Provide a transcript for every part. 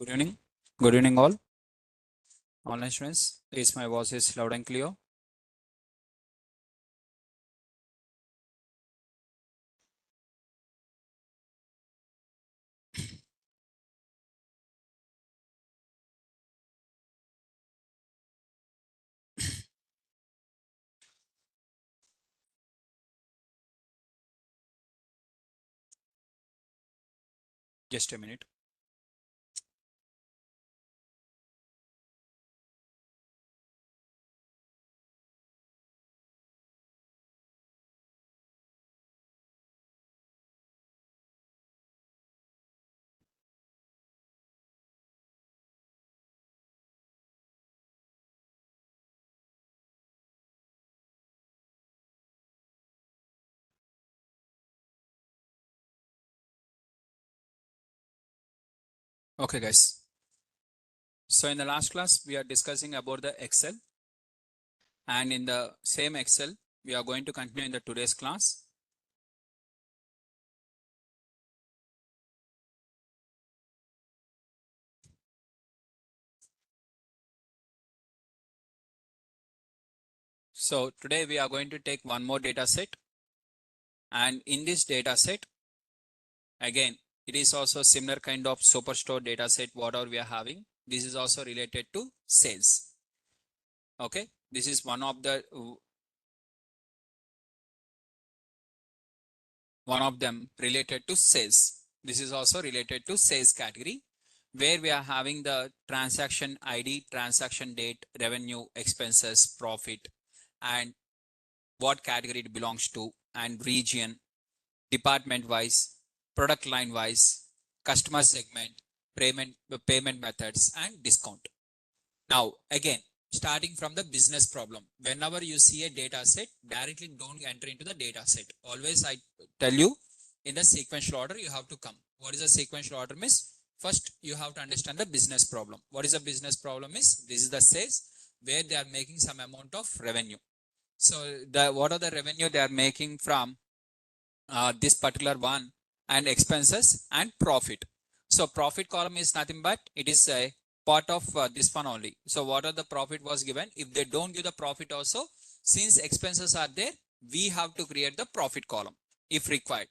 Good evening. Good evening, all. Online students, please my voice is loud and clear. Just a minute. Okay, guys. So in the last class, we are discussing about the Excel, and in the same Excel, we are going to continue in the today's class. So today we are going to take one more data set, and in this data set, again, it is also similar kind of superstore data set whatever we are having. This is also related to sales. Okay, this is one of them related to sales. This is also related to sales category, where we are having the transaction ID, transaction date, revenue, expenses, profit, and what category it belongs to, and region, department wise, product line wise, customer segment, payment methods, and discount. Now, again, starting from the business problem, whenever you see a data set, directly don't enter into the data set. Always I tell you, in the sequential order, you have to come. What is a sequential order means? First, you have to understand the business problem. What is a business problem is? This is the sales where they are making some amount of revenue. So what are the revenue they are making from this particular one, and expenses and profit. So profit column is nothing but it is a part of this one only. So what are the profit was given? If they don't give the profit also, since expenses are there, we have to create the profit column if required.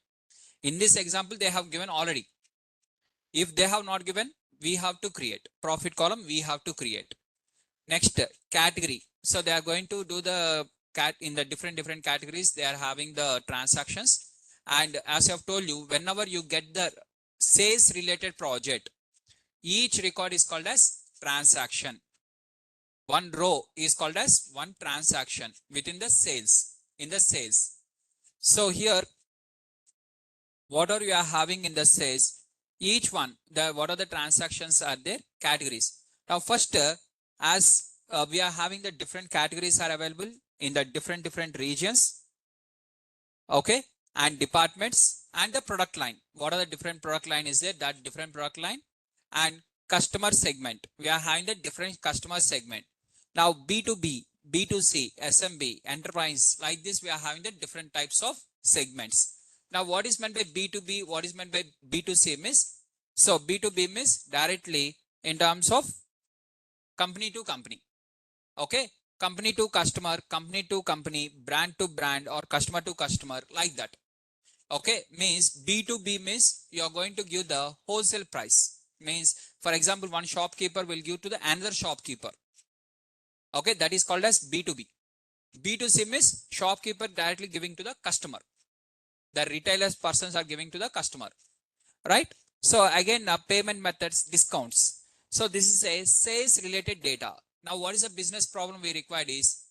In this example, they have given already. If they have not given, we have to create profit column. We have to create. Next, category. So they are going to do the in the different categories. They are having the transactions. And as I have told you, whenever you get the sales related project, each record is called as transaction. One row is called as one transaction within the sales, in the sales. So here, whatever you are having in the sales, each one, what are the transactions are there? Categories. Now first, as we are having the different categories are available in the different regions. Okay, and departments and the product line. What are the different product line is there? That different product line and customer segment. We are having the different customer segment. Now B2B, B2C, SMB, enterprise, like this we are having the different types of segments. Now what is meant by B2B? What is meant by B2C means? So B2B means directly in terms of company to company. Okay, company to customer, company to company, brand to brand, or customer to customer, like that. Okay, means B2B means you are going to give the wholesale price. Means, for example, one shopkeeper will give to the another shopkeeper. Okay, that is called as B2B. B2C means shopkeeper directly giving to the customer. The retailers persons are giving to the customer, right? So again, payment methods, discounts. So this is a sales related data. Now what is a business problem we required is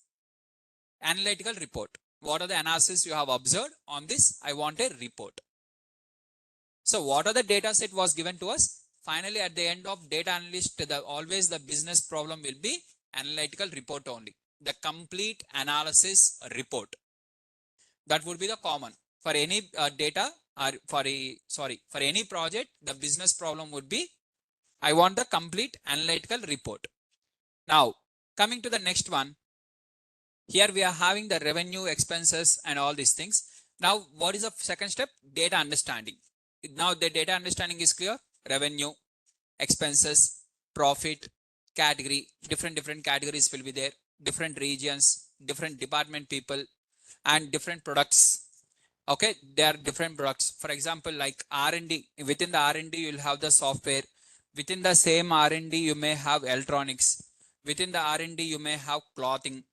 analytical report. What are the analysis you have observed on this? I want a report. So what are the data set was given to us? Finally, at the end of data analyst, always the business problem will be analytical report only. The complete analysis report. That would be the common for any data or for any project. The business problem would be, I want the complete analytical report. Now coming to the next one. Here we are having the revenue, expenses, and all these things. Now, what is the second step? Data understanding. Now the data understanding is clear. Revenue, expenses, profit, category, different categories will be there, different regions, different department people, and different products. Okay, there are different products. For example, like R&D, within the R&D you'll have the software. Within the same R&D you may have electronics. Within the R&D you may have clothing,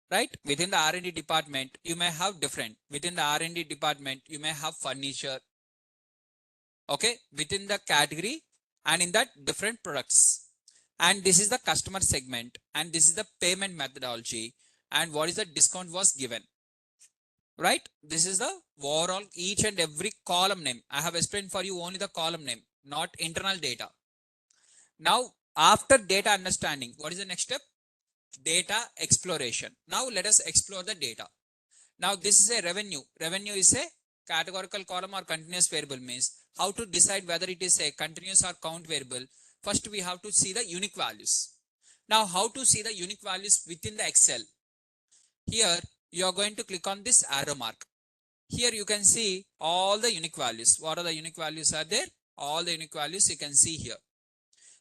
right? Within the R&D department you may have different. Within the R&D department you may have furniture. Okay, within the category and in that different products. And this is the customer segment, and this is the payment methodology, and what is the discount was given, right? This is the overall each and every column name. I have explained for you only the column name, not internal data. Now after data understanding, what is the next step? Data exploration. Now let us explore the data. Now this is a revenue. Revenue is a categorical column or continuous variable. Means how to decide whether it is a continuous or count variable. First we have to see the unique values. Now how to see the unique values within the Excel? Here you are going to click on this arrow mark. Here you can see all the unique values. What are the unique values are there? All the unique values you can see here.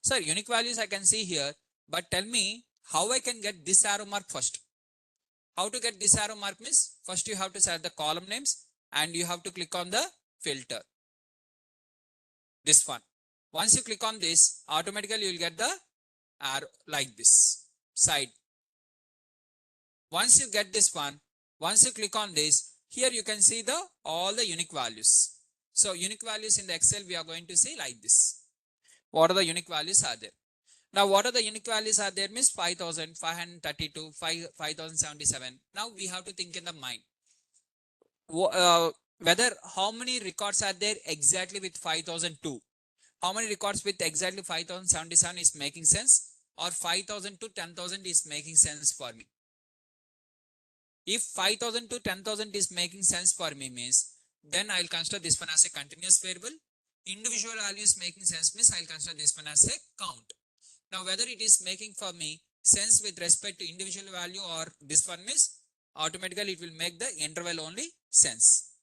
Sir, unique values I can see here, but tell me how I can get this arrow mark first. How to get this arrow mark means first you have to select the column names and you have to click on the filter. This one. Once you click on this, automatically you will get the arrow like this side. Once you get this one, once you click on this, here you can see the all the unique values. So unique values in the Excel we are going to see like this. What are the unique values are there? Now what are the unique values are there means 5,532, 5,077. Now we have to think in the mind. Whether how many records are there exactly with 5,002? How many records with exactly 5,077 is making sense, or 5,000 to 10,000 is making sense for me? If 5,000 to 10,000 is making sense for me means, then I'll consider this one as a continuous variable. Individual values making sense means I'll consider this one as a count. Now whether it is making for me sense with respect to individual value or this one means automatically it will make the interval only sense.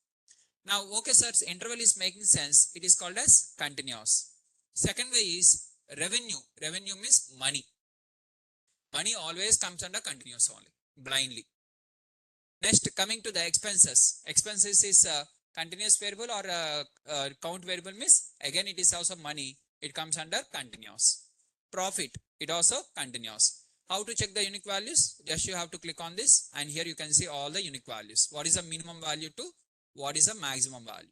Now okay sir, interval is making sense, it is called as continuous. Second way is revenue. Revenue means money. Money always comes under continuous only, blindly. Next, coming to the expenses. Expenses is a continuous variable or a count variable means again it is also money, it comes under continuous. Profit, it also continuous. How to check the unique values? Just you have to click on this and here you can see all the unique values. What is the minimum value to what is the maximum value?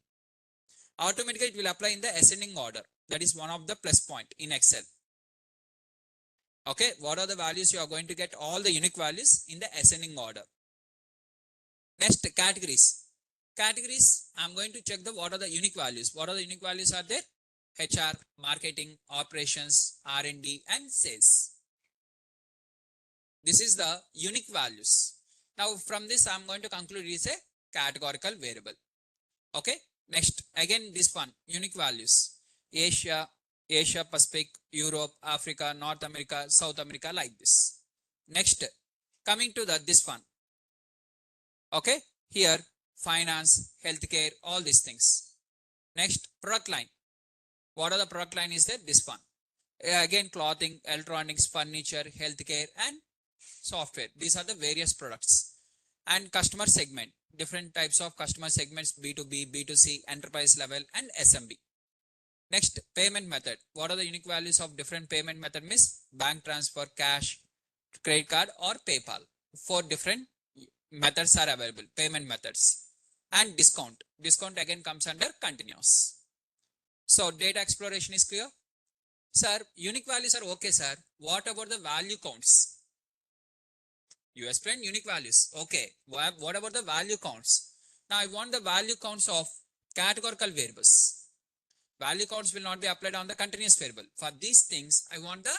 Automatically it will apply in the ascending order. That is one of the plus point in Excel. Okay, what are the values? You are going to get all the unique values in the ascending order. Next, categories. Categories, I'm going to check the what are the unique values. What are the unique values are there? HR, marketing, operations, R&D, and sales. This is the unique values. Now from this I'm going to conclude it is a categorical variable. Okay. Next, again this one, unique values. Asia, Asia Pacific, Europe, Africa, North America, South America, like this. Next, coming to this one. Okay. Here, finance, healthcare, all these things. Next, product line. What are the product line is there? This one. Again, clothing, electronics, furniture, healthcare, and software. These are the various products. And customer segment, different types of customer segments, B2B, B2C, enterprise level, and SMB. Next, payment method. What are the unique values of different payment method? Means bank transfer, cash, credit card, or PayPal. 4 different methods are available, payment methods. And discount. Discount again comes under continuous. So data exploration is clear. Sir, unique values are okay, sir. What about the value counts? You explained unique values. Okay. What about the value counts? Now I want the value counts of categorical variables. Value counts will not be applied on the continuous variable. For these things, I want the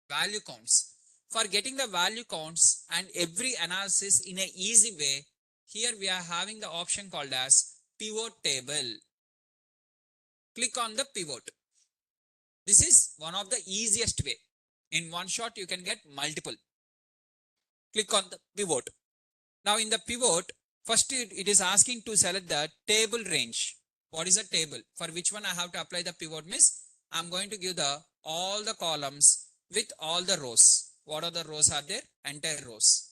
value counts. For getting the value counts and every analysis in an easy way, here we are having the option called as pivot table. Click on the pivot. This is one of the easiest way. In one shot, you can get multiple. Click on the pivot. Now in the pivot, first it is asking to select the table range. What is a table? For which one I have to apply the pivot means I'm going to give the all the columns with all the rows. What are the rows are there? Entire rows.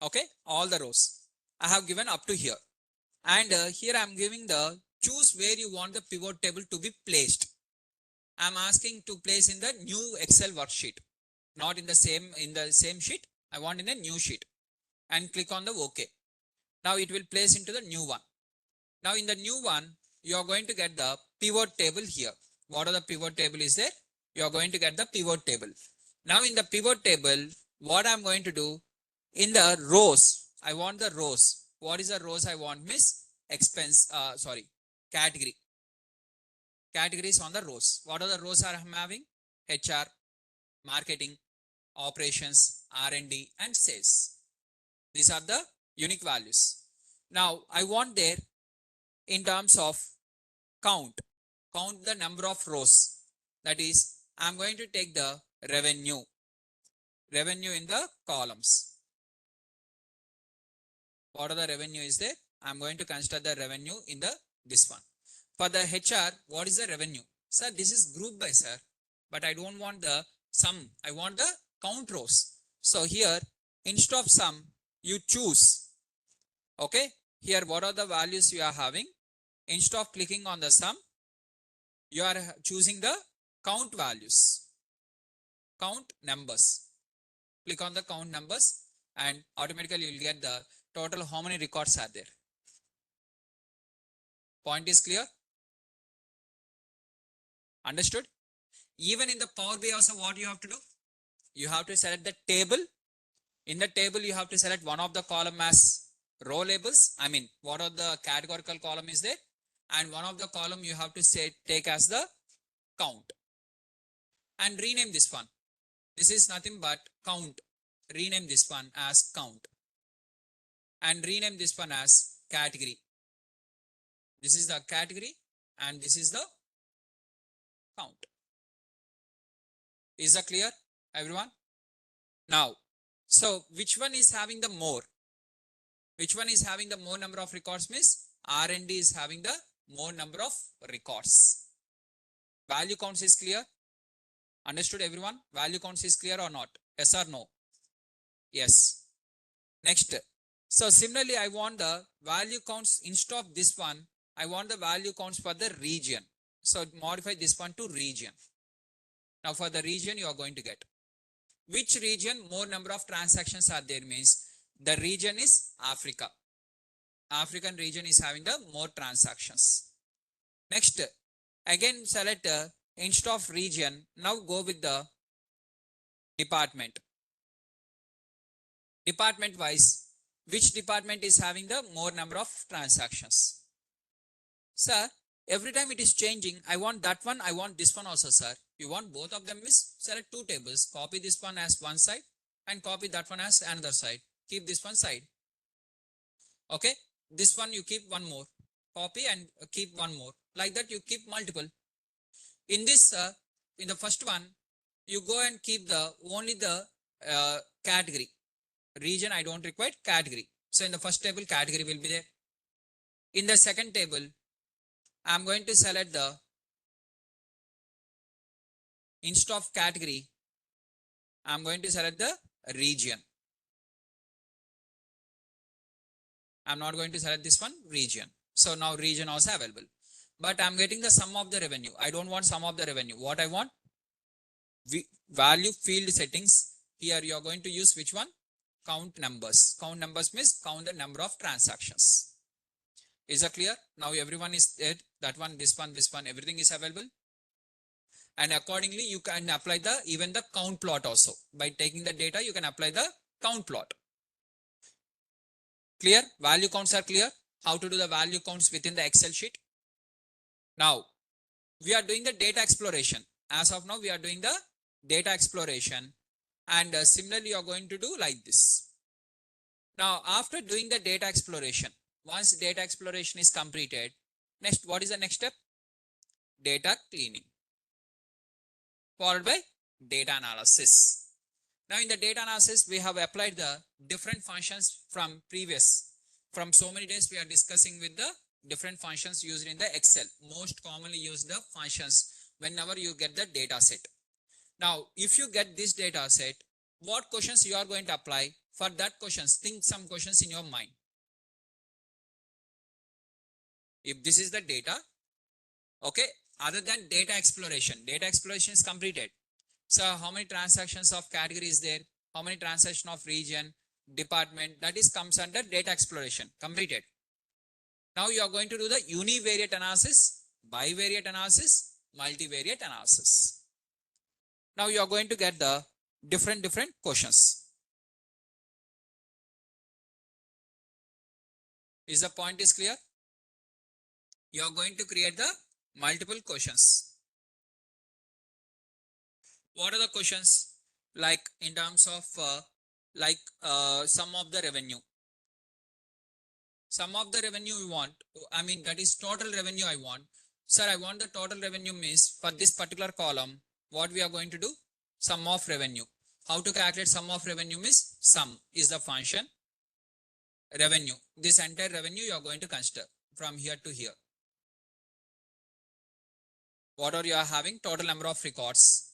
Okay, all the rows. I have given up to here. And here I'm giving the choose where you want the pivot table to be placed. I'm asking to place in the new Excel worksheet, not in the same sheet. I want in a new sheet, and click on the OK. Now it will place into the new one. Now in the new one, you are going to get the pivot table here. What are the pivot table is there? You are going to get the pivot table. Now in the pivot table, what I'm going to do, in the rows, I want the rows. What is the rows I want? Miss expense, category. Categories on the rows. What are the rows I'm having? HR, marketing, operations, R&D, and sales. These are the unique values. Now I want there in terms of count the number of rows. That is, I'm going to take the revenue in the columns. What are the revenue is there? I'm going to consider the revenue in the this one. For the HR, what is the revenue? Sir, this is group by, sir, but I don't want the sum. I want the count rows. So here, instead of sum, you choose. Okay, here what are the values you are having? Instead of clicking on the sum, you are choosing the count values, count numbers. Click on the count numbers and automatically you will get the total how many records are there. Point is clear? Understood? Even in the Power BI also, what you have to do? You have to select the table. In the table, you have to select one of the column as row labels. I mean, what are the categorical column is there? And one of the column you have to say take as the count. And rename this one. This is nothing but count. Rename this one as count. And rename this one as category. This is the category and this is the count. Is that clear, everyone? Now, so which one is having the more? Which one is having the more number of records? Miss R&D is having the more number of records. Value counts is clear? Understood, everyone? Value counts is clear or not? Yes or no? Yes. Next. So similarly, I want the value counts instead of this one. I want the value counts for the region. So modify this one to region. Now for the region, you are going to get which region more number of transactions are there means the region is Africa. African region is having the more transactions. Next, again select instead of region, now go with the department. Department wise, which department is having the more number of transactions? Sir, every time it is changing, I want that one, I want this one also, sir. You want both of them is select two tables, copy this one as one side and copy that one as another side. Keep this one side. Okay, this one you keep one more, copy and keep one more. Like that you keep multiple. In this, in the first one, you go and keep the only the category. Region I don't require, category. So in the first table, category will be there. In the second table, I'm going to select the instead of category, I'm going to select the region. I'm not going to select this one, region. So now region also available. But I'm getting the sum of the revenue. I don't want sum of the revenue. What I want? Value field settings. Here you are going to use which one? Count numbers. Count numbers means count the number of transactions. Is that clear? Now everyone is there. That one, this one, everything is available. And accordingly, you can apply the even the count plot also. By taking the data, you can apply the count plot. Clear? Value counts are clear. How to do the value counts within the Excel sheet? Now, we are doing the data exploration. As of now, we are doing the data exploration. And similarly, you are going to do like this. Now, after doing the data exploration, once data exploration is completed, next, what is the next step? Data cleaning, followed by data analysis. Now, in the data analysis, we have applied the different functions from so many days we are discussing with the different functions used in the Excel. Most commonly used the functions whenever you get the data set. Now, if you get this data set, what questions you are going to apply? For that questions, think some questions in your mind. If this is the data, okay, other than data exploration is completed. So how many transactions of category is there? How many transaction of region, department, that is comes under data exploration, completed. Now you are going to do the univariate analysis, bivariate analysis, multivariate analysis. Now you are going to get the different questions. Is the point is clear? You are going to create the multiple questions. What are the questions? Like in terms of sum of the revenue. Sum of the revenue we want, I mean that is total revenue I want. Sir, I want the total revenue means for this particular column, what we are going to do? Sum of revenue. How to calculate sum of revenue means sum is the function. Revenue, this entire revenue you are going to consider from here to here. What are you are having? Total number of records.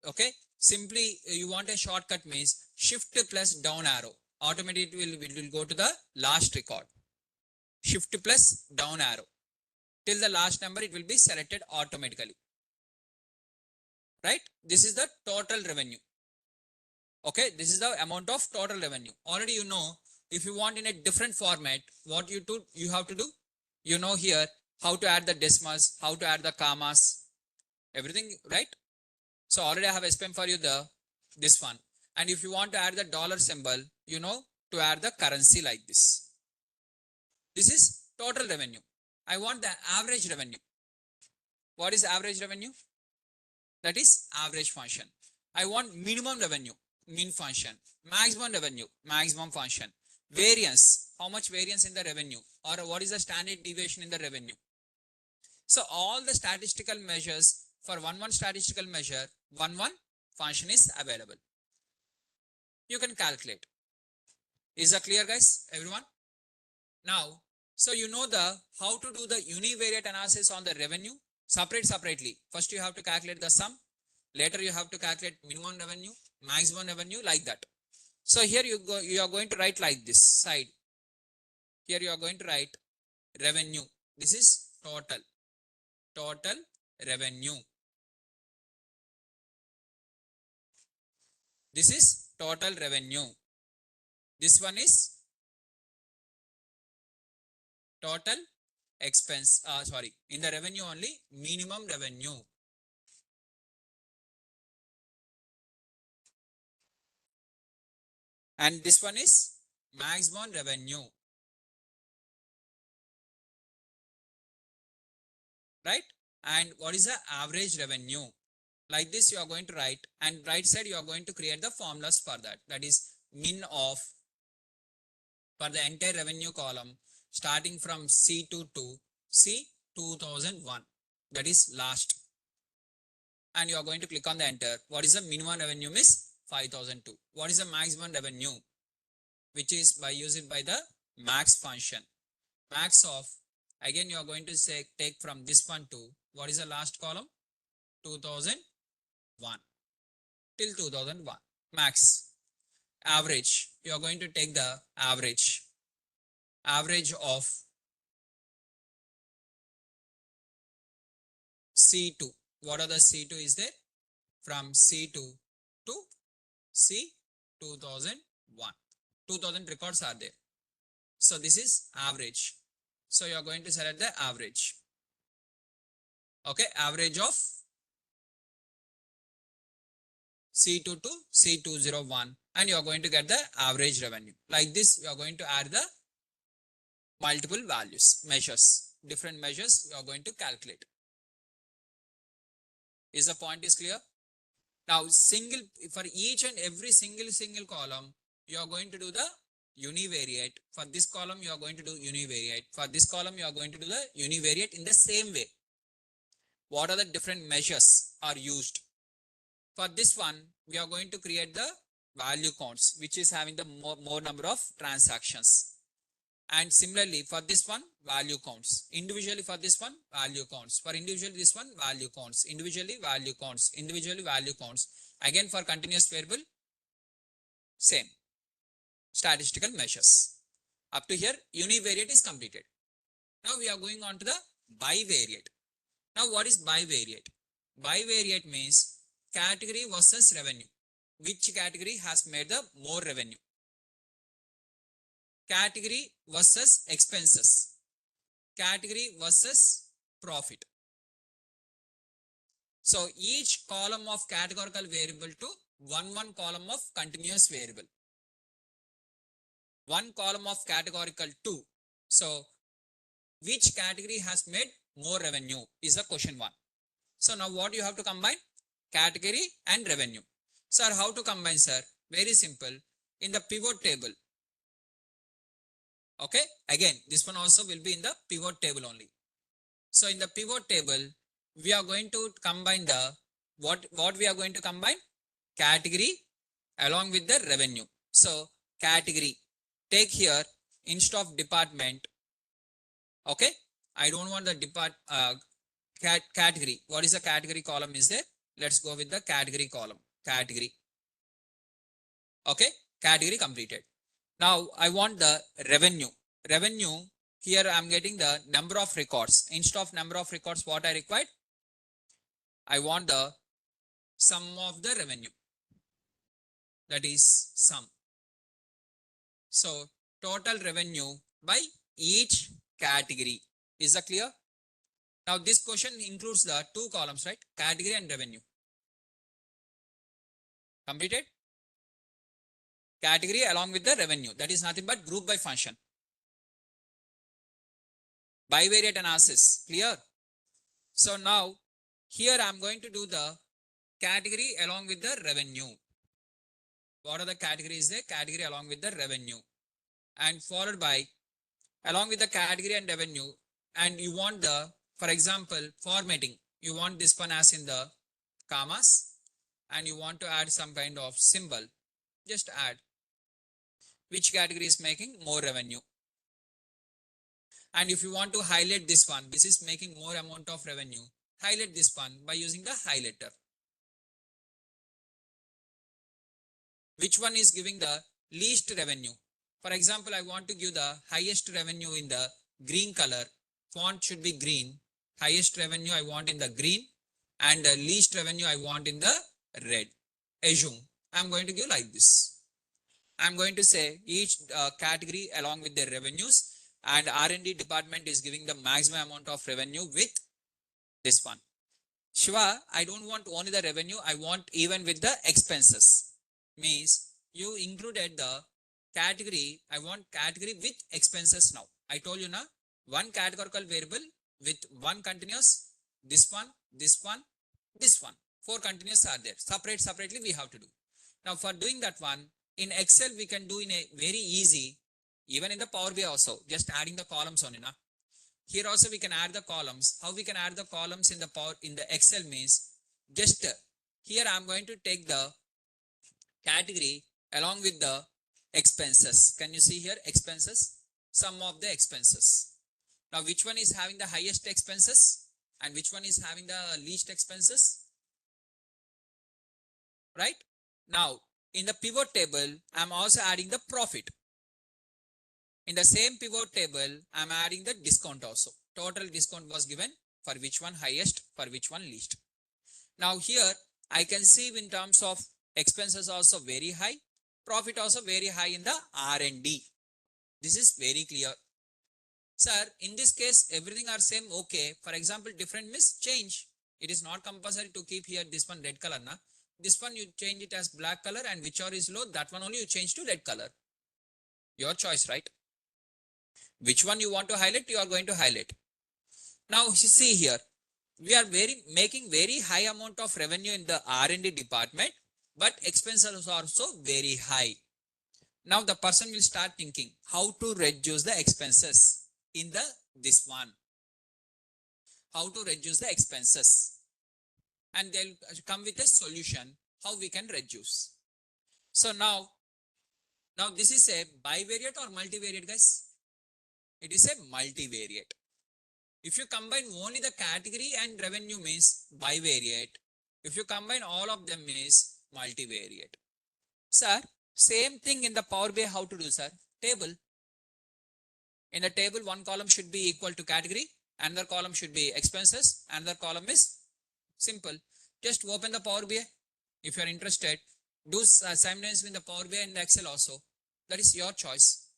Okay, simply you want a shortcut means shift plus down arrow. Automatically it will go to the last record. Shift plus down arrow. Till the last number it will be selected automatically. Right? This is the total revenue. Okay, this is the amount of total revenue. Already you know, if you want in a different format, what you have to do? You know here how to add the decimals, how to add the commas, everything, right? So already I have explained for you this one. And if you want to add the dollar symbol, you know to add the currency like this. This is total revenue. I want the average revenue. What is average revenue? That is average function. I want minimum revenue, min function. Maximum revenue, maximum function. Variance, how much variance in the revenue, or what is the standard deviation in the revenue. So all the statistical measures, for one statistical measure, one function is available. You can calculate. Is that clear, guys? Everyone? Now, so you know how to do the univariate analysis on the revenue separately. First you have to calculate the sum. Later you have to calculate minimum revenue, maximum revenue, like that. So here you are going to write like this side. Here you are going to write revenue. This is total revenue. This is total revenue. This one is total expense. In the revenue only, minimum revenue. And this one is maximum revenue. Right? And what is the average revenue? Like this you are going to write, and right side you are going to create the formulas for that. That is min of, for the entire revenue column, starting from C2 to C2001. That is last. And you are going to click on the enter. What is the minimum revenue is 5002. What is the maximum revenue? Which is by using by the max function. Max of, again you are going to say take from this one to, what is the last column? 2001 till 2001. Max. Average, you are going to take the average of C2. What are the C2 is there? From C2 to C2001. 2000 records are there. So this is average. So you are going to select the average. Okay, average of C2 to C201, and you are going to get the average revenue. Like this, you are going to add the multiple values, measures, different measures you are going to calculate. Is the point is clear? Now, for each and every single column, you are going to do the univariate. For this column, you are going to do univariate. For this column, you are going to do the univariate in the same way. What are the different measures are used? For this one, we are going to create the value counts, which is having the more number of transactions. And similarly for this one, value counts. Individually for this one, value counts. For individually this one, value counts. Individually value counts. Individually value counts. Again for continuous variable, same statistical measures. Up to here, univariate is completed. Now we are going on to the bivariate. Now what is bivariate? Bivariate means category versus revenue. Which category has made the more revenue? Category versus expenses. Category versus profit. So each column of categorical variable to one column of continuous variable. One column of categorical to. So which category has made more revenue is the question one. So now what you have to combine? Category and revenue. Sir, how to combine, sir? Very simple. In the pivot table. Okay. Again, this one also will be in the pivot table only. So in the pivot table, we are going to combine the, what we are going to combine? Category along with the revenue. So category, take here instead of department. Okay. I don't want the category. What is the category column is there? Let's go with the category column. Category. Okay. Category completed. Now I want the revenue. Revenue, here I am getting the number of records. Instead of number of records, what I required? I want the sum of the revenue. That is sum. So total revenue by each category. Is that clear? Now this question includes the two columns, right? Category and revenue. Completed? Category along with the revenue. That is nothing but group by function. Bivariate analysis. Clear? So now here I am going to do the category along with the revenue. What are the categories there? Category along with the revenue. And followed by along with the category and revenue. And you want the, for example, formatting. You want this one as in the commas. And you want to add some kind of symbol. Just add. Which category is making more revenue? And if you want to highlight this one, this is making more amount of revenue. Highlight this one by using the highlighter. Which one is giving the least revenue? For example, I want to give the highest revenue in the green color. Font should be green. Highest revenue I want in the green. And the least revenue I want in the red. Assume. I'm going to give like this. I'm going to say each category along with their revenues, and R&D department is giving the maximum amount of revenue with this one. Shiva, I don't want only the revenue. I want even with the expenses. Means you included the category. I want category with expenses now. I told you now, one categorical variable with one continuous, this one, this one, this one. 4 continuous are there. Separately we have to do. Now for doing that one, in Excel we can do in a very easy, even in the Power BI also, just adding the columns only. Na? Here also we can add the columns. How we can add the columns in the Excel means, just here I am going to take the category along with the expenses. Can you see here expenses? Sum of the expenses. Now which one is having the highest expenses and which one is having the least expenses? Right? Now in the pivot table, I am also adding the profit. In the same pivot table, I am adding the discount also. Total discount was given for which one highest, for which one least. Now here I can see in terms of expenses also very high, profit also very high in the R&D. This is very clear. Sir, in this case, everything are same. Okay. For example, different means change. It is not compulsory to keep here this one red color. Na? This one you change it as black color, and whichever is low, that one only you change to red color. Your choice, right? Which one you want to highlight, you are going to highlight. Now see here, we are making very high amount of revenue in the R&D department, but expenses are also very high. Now the person will start thinking how to reduce the expenses in this one. How to reduce the expenses. And they'll come with a solution how we can reduce. So now this is a bivariate or multivariate, guys? It is a multivariate. If you combine only the category and revenue means bivariate. If you combine all of them means multivariate. Sir, same thing in the Power BI, how to do, sir? Table. In the table, one column should be equal to category, another column should be expenses, another column is simple. Just open the Power BI. If you are interested, do simultaneously in the Power BI and the Excel also. That is your choice.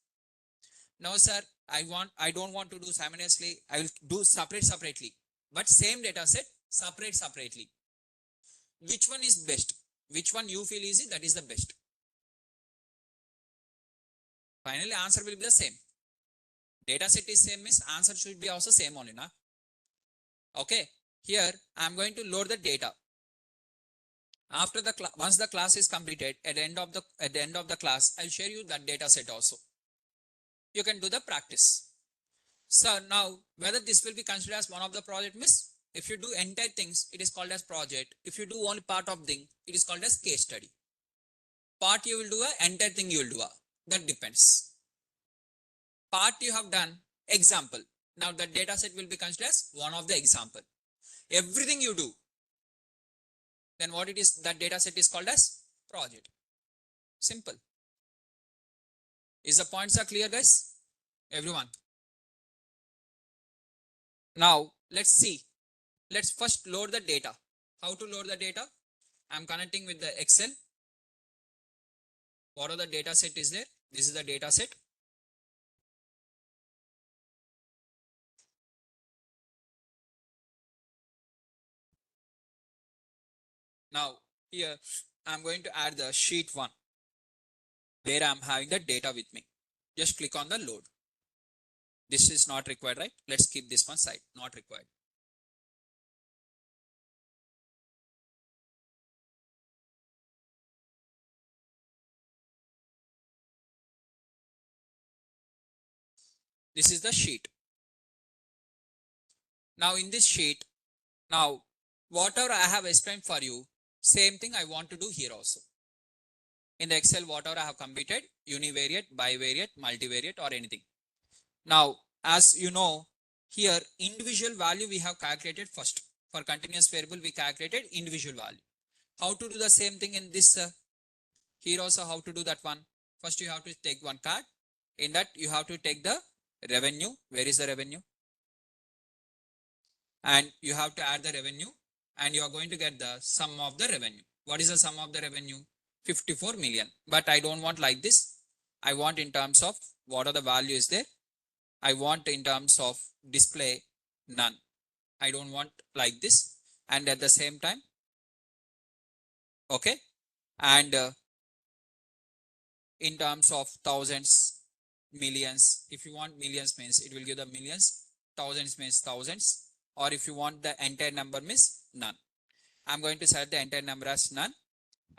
No, sir, I don't want to do simultaneously. I will do separately. But same data set, separately. Which one is best? Which one you feel easy? That is the best. Finally, answer will be the same. Data set is same means answer should be also same only, na? Okay. Here I am going to load the data. After the once the class is completed, at the end of the class, I'll share you that data set also. You can do the practice. So now whether this will be considered as one of the project means, if you do entire things, it is called as project. If you do only part of thing, it is called as case study. Part you will do a, entire thing you will do a. That depends. Part you have done, example. Now the data set will be considered as one of the example. Everything you do, then what it is, that data set is called as project. Simple. Is the points are clear, guys? Everyone. Now let's see. Let's first load the data. How to load the data? I'm connecting with the Excel. What are the data set is there? This is the data set. Now here I'm going to add the sheet 1 where I'm having the data with me. Just click on the load. This is not required, right? Let's keep this one side, not required. This is the sheet. Now in this sheet, now whatever I have explained for you, same thing I want to do here also. In the Excel, whatever I have completed, univariate, bivariate, multivariate or anything. Now, as you know, here individual value we have calculated first. For continuous variable, we calculated individual value. How to do the same thing in this? Here also how to do that one? First you have to take one card. In that you have to take the revenue. Where is the revenue? And you have to add the revenue and you are going to get the sum of the revenue. What is the sum of the revenue? 54 million. But I don't want like this. I want in terms of what are the values there. I want in terms of display none. I don't want like this. And at the same time, okay. And in terms of thousands, millions, if you want millions means it will give the millions, thousands means thousands, or if you want the entire number means none. I'm going to set the entire number as none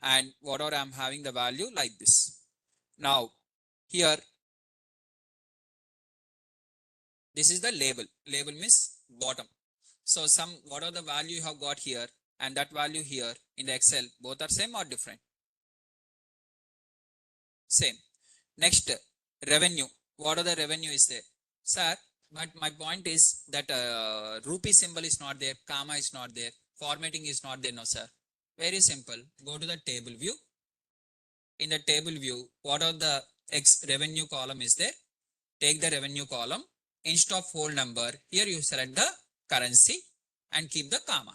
and whatever I'm having the value like this. Now here, this is the label. Label means bottom. So some, what are the value you have got here and that value here in the Excel, both are same or different? Same. Next, revenue. What are the revenue is there? Sir, but my point is that rupee symbol is not there, comma is not there, formatting is not there, no sir. Very simple. Go to the table view. In the table view, what are the revenue column is there? Take the revenue column. Instead of whole number, here you select the currency and keep the comma.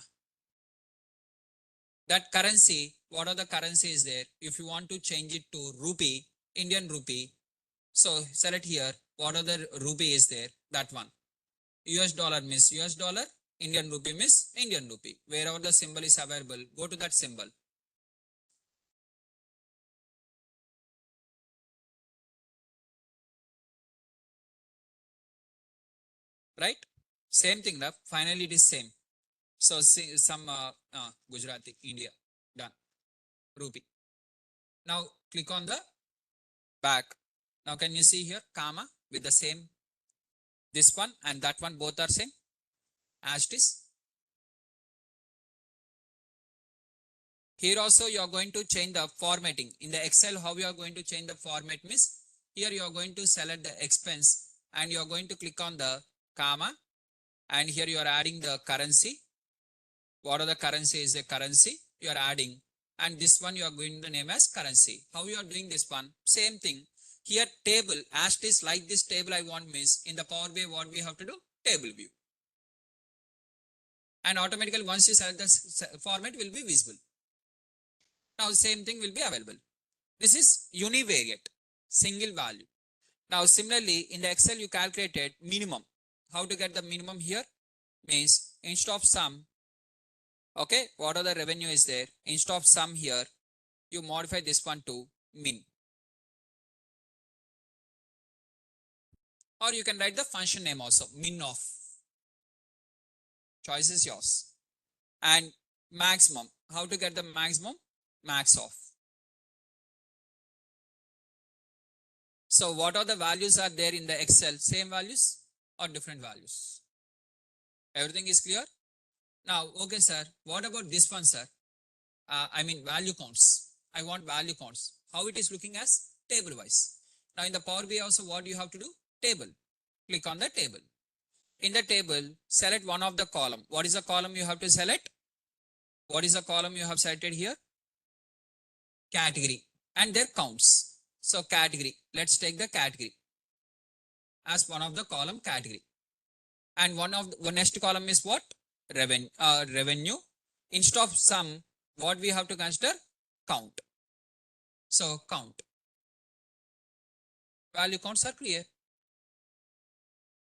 That currency, what are the currency is there? If you want to change it to rupee, Indian rupee, so select here, what are the rupee is there? That one. US dollar means US dollar, Indian rupee means Indian rupee. Wherever the symbol is available, go to that symbol. Right? Same thing, now. Finally it is same. So see some Gujarati, India, done. Rupee. Now click on the back. Now can you see here, comma with the same, this one and that one both are same as it is. Here also you are going to change the formatting. In the Excel, how you are going to change the format means, here you are going to select the expense and you are going to click on the comma, and here you are adding the currency. What are the currency is a currency you are adding, and this one you are going to name as currency. How you are doing this one? Same thing. Here table, as it is like this table I want means in the Power BI what we have to do? Table view. And automatically once you select the format will be visible. Now same thing will be available. This is univariate, single value. Now similarly in the Excel you calculated minimum. How to get the minimum here? Means instead of sum, okay, what are the revenue is there? Instead of sum here, you modify this one to min. Or you can write the function name also, min of. Choice is yours. And maximum, how to get the maximum? Max of. So what are the values are there in the Excel? Same values or different values? Everything is clear? Now, okay, sir. What about this one, sir? I mean value counts. I want value counts. How it is looking as? Table wise. Now in the Power BI also what you have to do? Table. Click on the table. In the table, select one of the column. What is the column you have to select? What is the column you have selected here? Category. And their counts. So category. Let's take the category as one of the column category. And one of the next column is what? Revenue. Instead of sum, what we have to consider? Count. So count. Value counts are clear.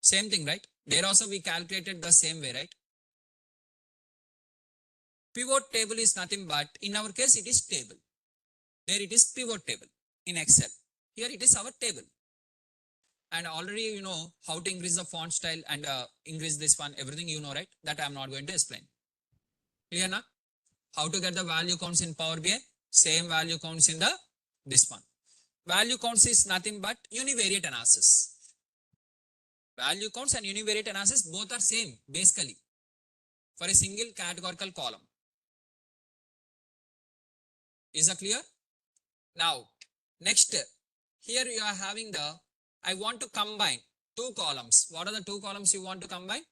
Same thing, right? There also we calculated the same way, right? Pivot table is nothing but, in our case, it is table. There it is pivot table in Excel. Here it is our table. And already you know how to increase the font style and increase this one, everything you know, right? That I am not going to explain. Clear now? How to get the value counts in Power BI? Same value counts in the this one. Value counts is nothing but univariate analysis. Value counts and univariate analysis both are same basically for a single categorical column. Is that clear? Now, next, here you are having the, I want to combine two columns. What are the two columns you want to combine?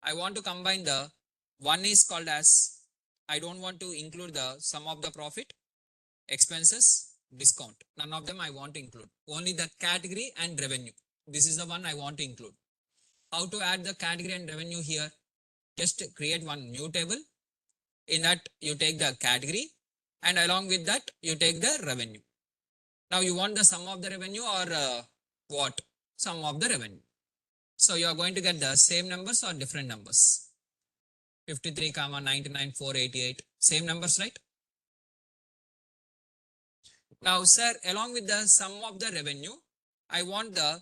I want to combine the, one is called as, I don't want to include the sum of the profit, expenses, discount. None of them I want to include. Only the category and revenue. This is the one I want to include. How to add the category and revenue here? Just create one new table. In that you take the category and along with that you take the revenue. Now you want the sum of the revenue or what? Sum of the revenue. So you are going to get the same numbers or different numbers. 53, 99, 488. Same numbers, right? Now, sir, along with the sum of the revenue, I want the,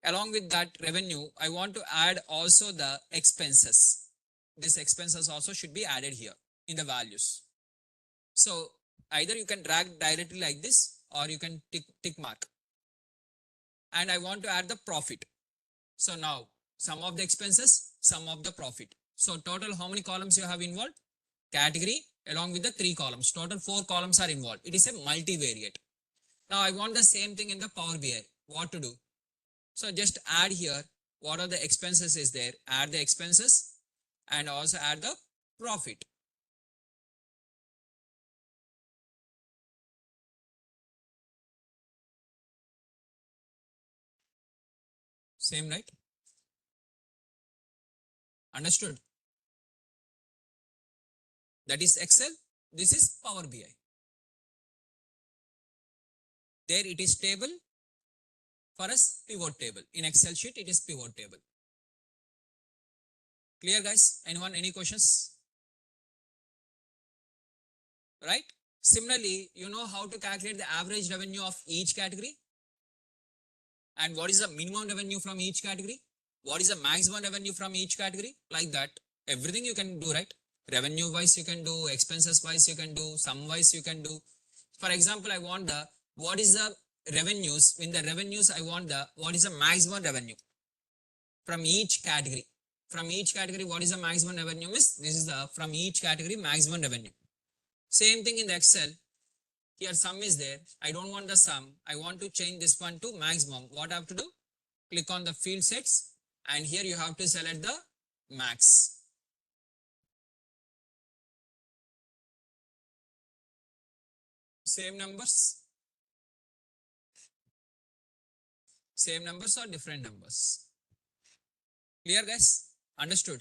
along with that revenue, I want to add also the expenses. This expenses also should be added here in the values. So either you can drag directly like this or you can tick mark. And I want to add the profit. So now sum of the expenses, sum of the profit. So total how many columns you have involved? Category along with the 3 columns. Total 4 columns are involved. It is a multivariate. Now I want the same thing in the Power BI. What to do? So just add here what are the expenses is there. Add the expenses and also add the profit. Same, right? Understood? That is Excel. This is Power BI. There it is table. For us, pivot table. In Excel sheet, it is pivot table. Clear, guys? Anyone, any questions? Right? Similarly, you know how to calculate the average revenue of each category? And what is the minimum revenue from each category? What is the maximum revenue from each category? Like that. Everything you can do, right? Revenue wise you can do, expenses wise you can do, sum wise you can do. For example, I want the, what is the revenues? In the revenues, I want the, what is the maximum revenue from each category? From each category, what is the maximum revenue? This is the, from each category, maximum revenue. Same thing in the Excel. Here sum is there. I don't want the sum. I want to change this one to maximum. What I have to do? click on the field sets, and here you have to select the max. Same numbers or different numbers? Clear, guys? Understood?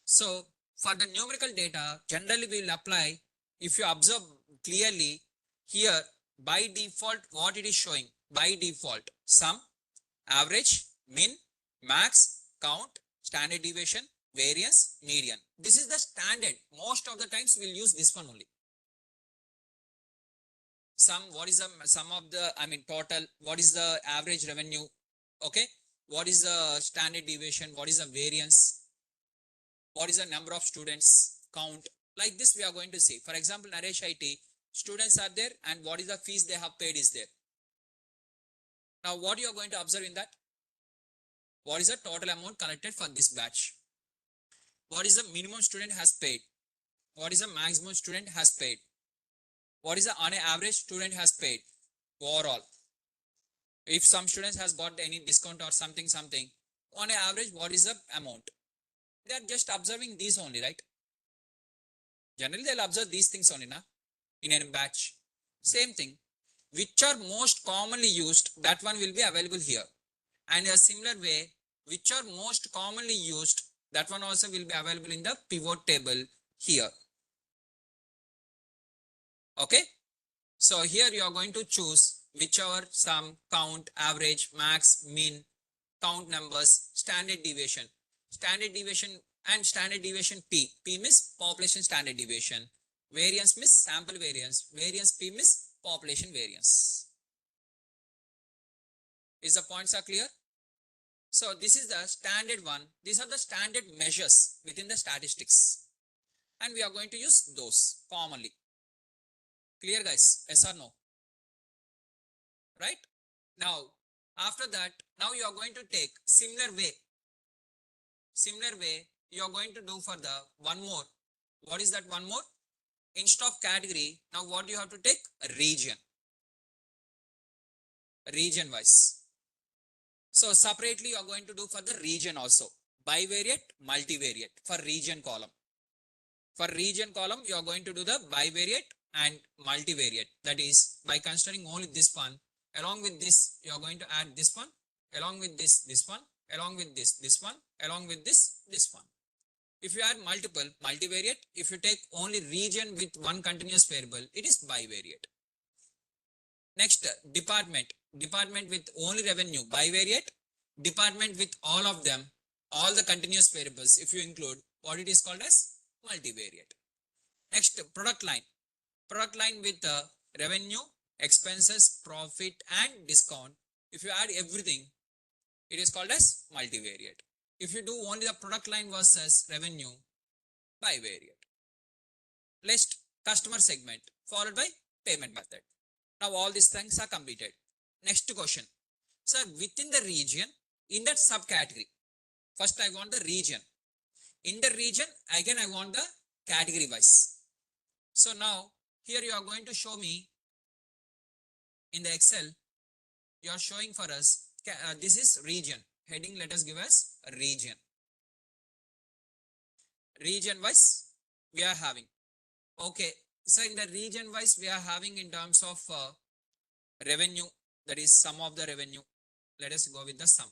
So for the numerical data, generally we will apply, if you observe clearly here, by default what it is showing, by default sum, average, min, max, count, standard deviation, variance, median. This is the standard. Most of the times we'll use this one only. Sum, what is the sum of the, total, what is the average revenue, okay, what is the standard deviation, what is the variance, what is the number of students, count. Like this we are going to see. For example, Naresh IT, students are there, and what is the fees they have paid is there. Now what you are going to observe in that? What is the total amount collected for this batch? What is the minimum student has paid? What is the maximum student has paid? What is the on an average student has paid overall? If some students has got any discount or something, on an average, what is the amount? They are just observing these only, right? Generally, they'll observe these things only, na? In a batch. Same thing. Which are most commonly used, that one will be available here. And in a similar way, which are most commonly used, that one also will be available in the pivot table here. Okay. So here you are going to choose whichever sum, count, average, max, min, count numbers, standard deviation. Standard deviation and standard deviation P. P means population standard deviation. Variance means sample variance. Variance P means population variance. Is the points are clear? So this is the standard one. These are the standard measures within the statistics. And we are going to use those commonly. Clear, guys? Yes or no? Right? Now, after that, now you are going to take similar way. Similar way, you are going to do for the one more. What is that one more? Instead of category, now what do you have to take? A region. Region wise. So separately you are going to do for the region also. Bivariate, multivariate for region column. For region column, you are going to do the bivariate and multivariate. That is, by considering only this one, along with this, you are going to add this one, along with this one, along with this one, along with this one. If you add multiple, multivariate. If you take only region with one continuous variable, it is bivariate. Next, department. Department with only revenue, bivariate. Department with all of them, all the continuous variables, if you include, what it is called as multivariate. Next, product line. Product line with revenue, expenses, profit and discount. If you add everything, it is called as multivariate. If you do only the product line versus revenue, bivariate. List, customer segment, followed by payment method. Now all these things are completed. Next question. So within the region, in that subcategory, first I want the region. In the region, again I want the category wise. So now here you are going to show me in the Excel, you are showing for us, this is region. Heading, let us give us a region. Region wise, we are having. Okay, so in the region wise, we are having in terms of revenue, that is sum of the revenue. Let us go with the sum.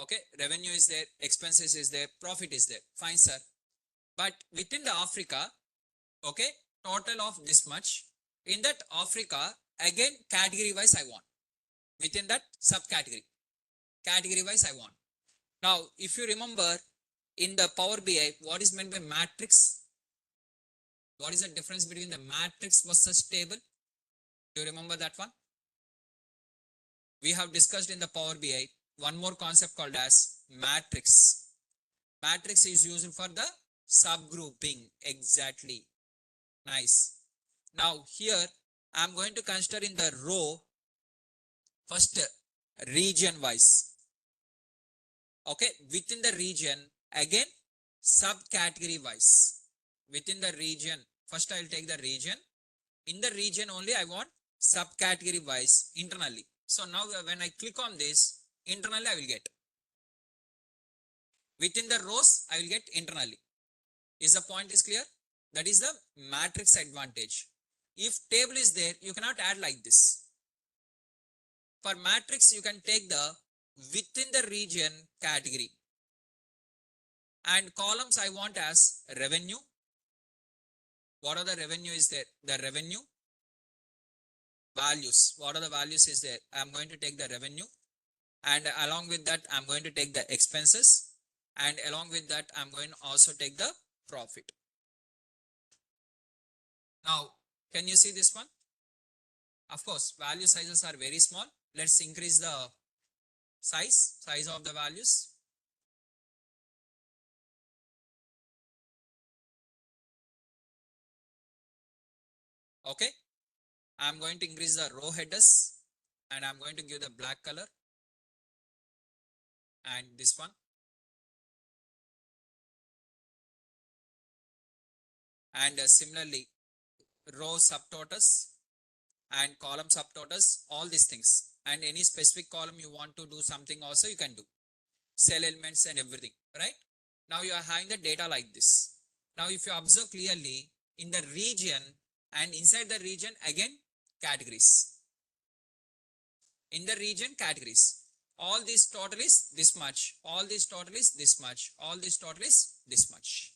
Okay, revenue is there, expenses is there, profit is there. Fine, sir. But within the Africa, okay, total of this much. In that Africa, again, category wise I want. Within that subcategory, category wise I want. Now, if you remember in the Power BI, what is meant by matrix? What is the difference between the matrix versus table? Do you remember that one? We have discussed in the Power BI one more concept called as matrix. Matrix is used for the subgrouping. Exactly. Nice. Now here I am going to consider in the row first region wise. Okay, within the region again subcategory wise. Within the region, first I will take the region. In the region only I want subcategory wise internally. So now when I click on this, internally I will get. Within the rows, I will get internally. Is the point is clear? That is the matrix advantage. If table is there, you cannot add like this. For matrix, you can take the within the region category. And columns I want as revenue. What are the revenue is there? The revenue. Values. What are the values is there? I am going to take the revenue. And along with that, I'm going to take the expenses. And along with that, I'm going to also take the profit. Now, can you see this one? Of course, value sizes are very small. Let's increase the size of the values. Okay. I'm going to increase the row headers and I'm going to give the black color and this one. And similarly, row subtotals and column subtotals, all these things. And any specific column you want to do something also you can do. Cell elements and everything, right? Now you are having the data like this. Now if you observe clearly in the region and inside the region again categories. In the region categories. All this total is this much. All this total is this much. All this total is this much.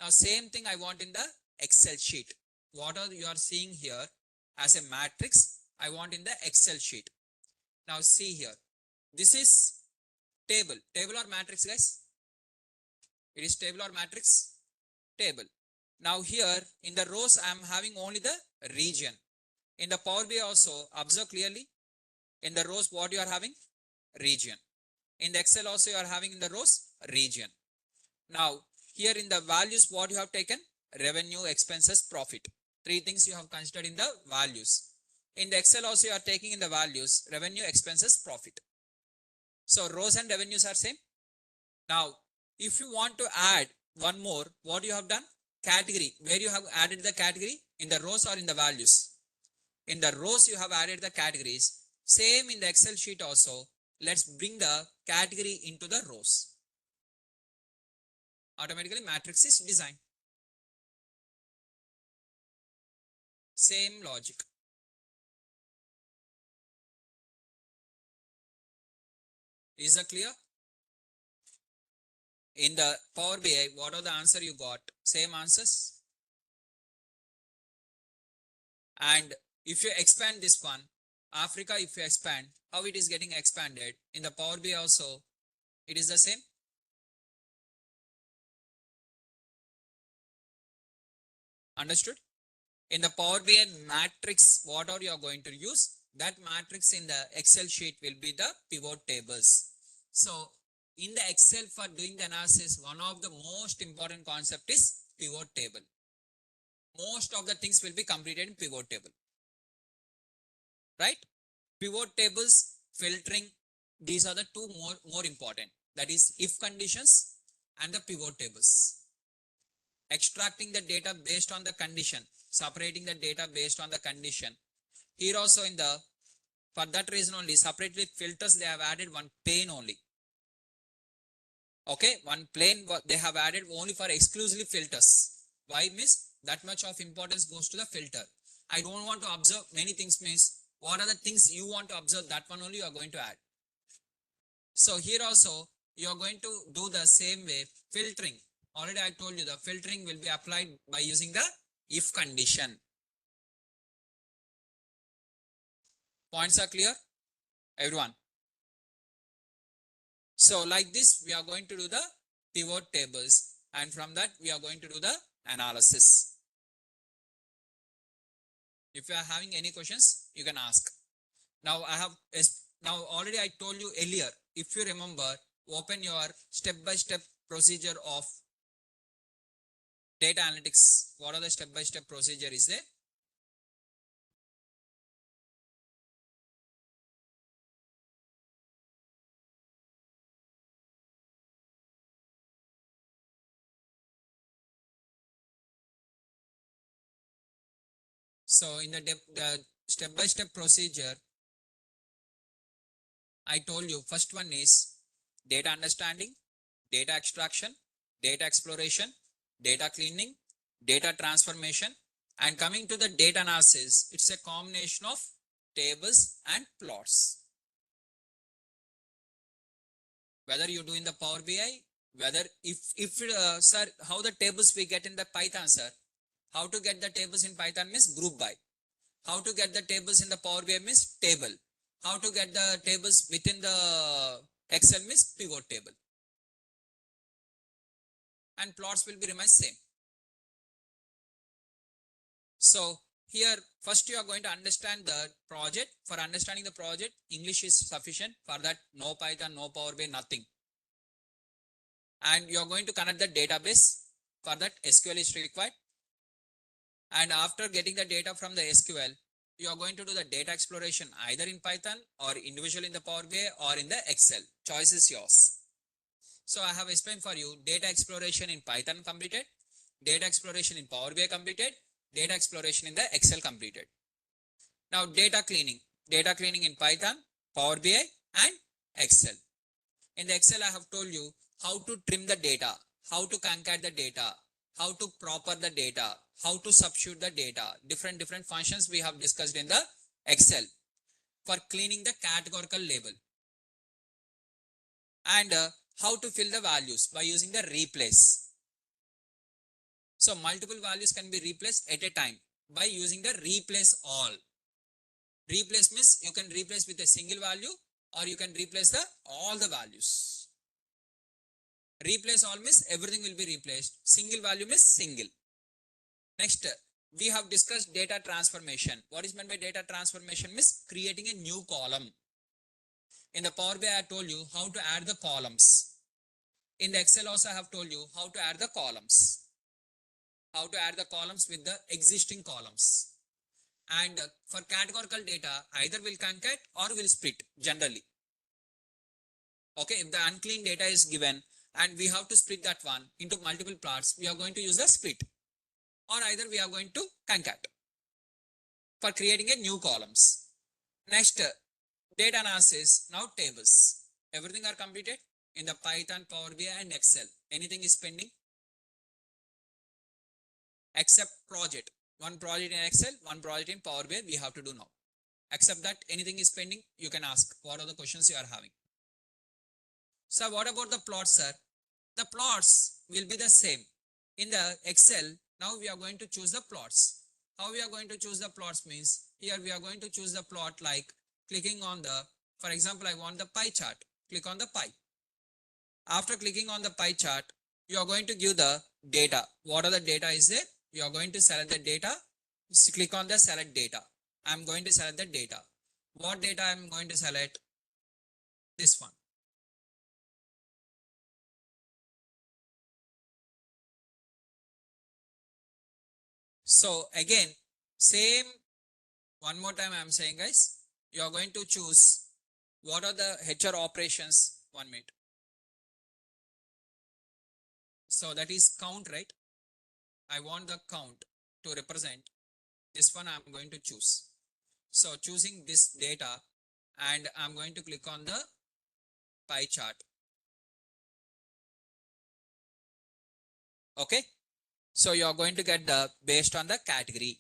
Now same thing I want in the Excel sheet. What are you are seeing here as a matrix, I want in the Excel sheet. Now see here. This is table. Table or matrix, guys? It is table or matrix? Table. Now here in the rows I am having only the region. In the Power BI also observe clearly. In the rows what you are having? Region. In the Excel also you are having in the rows region. Now here in the values what you have taken? Revenue, expenses, profit. Three things you have considered in the values. In the Excel also you are taking in the values revenue, expenses, profit. So rows and revenues are same. Now if you want to add one more, what you have done? Category. Where you have added the category? In the rows or in the values? In the rows you have added the categories. Same in the Excel sheet also. Let's bring the category into the rows. Automatically matrix is designed. Same logic. Is that clear? In the Power BI, what are the answer you got? Same answers. And if you expand this one, Africa, if you expand, how it is getting expanded? In the Power BI also, it is the same. Understood? In the Power BI matrix, what are you going to use? That matrix in the Excel sheet will be the pivot tables. So in the Excel for doing the analysis, one of the most important concept is pivot table. Most of the things will be completed in pivot table. Right? Pivot tables, filtering, these are the two more important. That is if conditions and the pivot tables. Extracting the data based on the condition, separating the data based on the condition. Here also in the, for that reason only, separately filters, they have added one pane only. Okay, one plane they have added only for exclusively filters. Why means that much of importance goes to the filter. I don't want to observe many things means what are the things you want to observe, that one only you are going to add. So here also you are going to do the same way, filtering. Already I told you the filtering will be applied by using the if condition. Points are clear, everyone? So like this, we are going to do the pivot tables, and from that we are going to do the analysis. If you are having any questions, you can ask. Now now already I told you earlier, if you remember, open your step-by-step procedure of data analytics. What are the step-by-step procedure is there? So in the step-by-step procedure, I told you first one is data understanding, data extraction, data exploration, data cleaning, data transformation, and coming to the data analysis, it's a combination of tables and plots. Whether you do in the Power BI, whether sir, how the tables we get in the Python, sir? How to get the tables in Python means group by. How to get the tables in the Power BI means table. How to get the tables within the Excel means pivot table. And plots will be remain same. So here first you are going to understand the project. For understanding the project, English is sufficient. For that, no Python, no Power BI, nothing. And you are going to connect the database. For that, SQL is required. And after getting the data from the SQL, you are going to do the data exploration either in Python or individually in the Power BI or in the Excel. Choice is yours. So I have explained for you data exploration in Python completed, data exploration in Power BI completed, data exploration in the Excel completed. Now data cleaning in Python, Power BI and Excel. In the Excel, I have told you how to trim the data, how to concat the data, how to proper the data, how to substitute the data, different functions we have discussed in the Excel for cleaning the categorical label. And how to fill the values by using the replace. So multiple values can be replaced at a time by using the replace all. Replace means you can replace with a single value or you can replace all the values. Replace all means everything will be replaced. Single value means single. Next, we have discussed data transformation. What is meant by data transformation means creating a new column. In the Power BI, I told you how to add the columns. In the Excel also, I have told you how to add the columns. How to add the columns with the existing columns. And for categorical data, either will concat or will split generally. Okay, if the unclean data is given and we have to split that one into multiple parts, we are going to use the split. Or either we are going to concat for creating a new columns. Next, data analysis, now tables. Everything are completed in the Python, Power BI and Excel. Anything is pending? Except project. One project in Excel, one project in Power BI we have to do now. Except that anything is pending, you can ask what are the questions you are having. So what about the plots, sir? The plots will be the same. In the Excel, now we are going to choose the plots. How we are going to choose the plots means, here we are going to choose the plot like clicking on the, for example, I want the pie chart. Click on the pie. After clicking on the pie chart, you are going to give the data. What are the data is there? You are going to select the data. Click on the select data. I am going to select the data. What data I am going to select? This one. So again, same, one more time I am saying guys, you are going to choose what are the HR operations. 1 minute. So that is count, right? I want the count to represent. This one I am going to choose. So choosing this data and I'm going to click on the pie chart. Okay. So you are going to get the based on the category.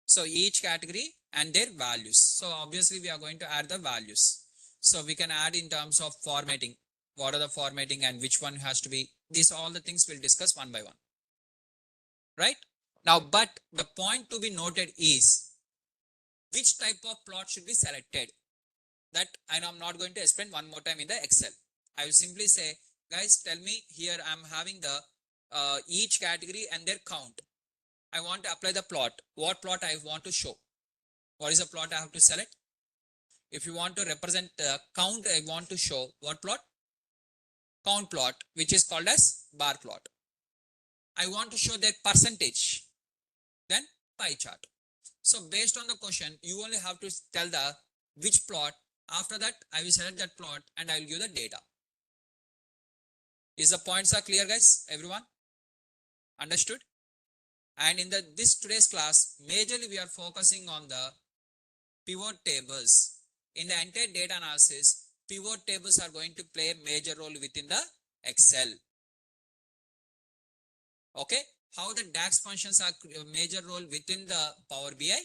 So each category and their values. So obviously we are going to add the values. So we can add in terms of formatting. What are the formatting and which one has to be. These all the things we'll discuss one by one. Right? Now, but the point to be noted is which type of plot should be selected. That I am not going to explain one more time in the Excel. I will simply say, guys, tell me here I'm having the each category and their count. I want to apply the plot. What plot I want to show? What is the plot I have to select? If you want to represent the count, I want to show what plot? Count plot, which is called as bar plot. I want to show their percentage. Then pie chart. So based on the question, you only have to tell the which plot. After that, I will select that plot and I will give the data. Is the points are clear, guys? Everyone? Understood? And in this today's class, majorly we are focusing on the pivot tables. In the entire data analysis, pivot tables are going to play a major role within the Excel. Okay, how the DAX functions are a major role within the Power BI.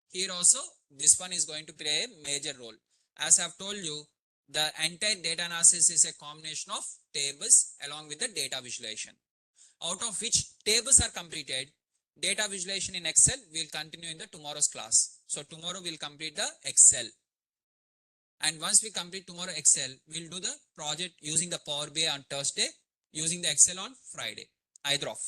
Here also, this one is going to play a major role. As I have told you, the entire data analysis is a combination of tables along with the data visualization. Out of which tables are completed, data visualization in Excel will continue in the tomorrow's class. So tomorrow we'll complete the Excel. And once we complete tomorrow Excel, we'll do the project using the Power BI on Thursday, using the Excel on Friday. Either of.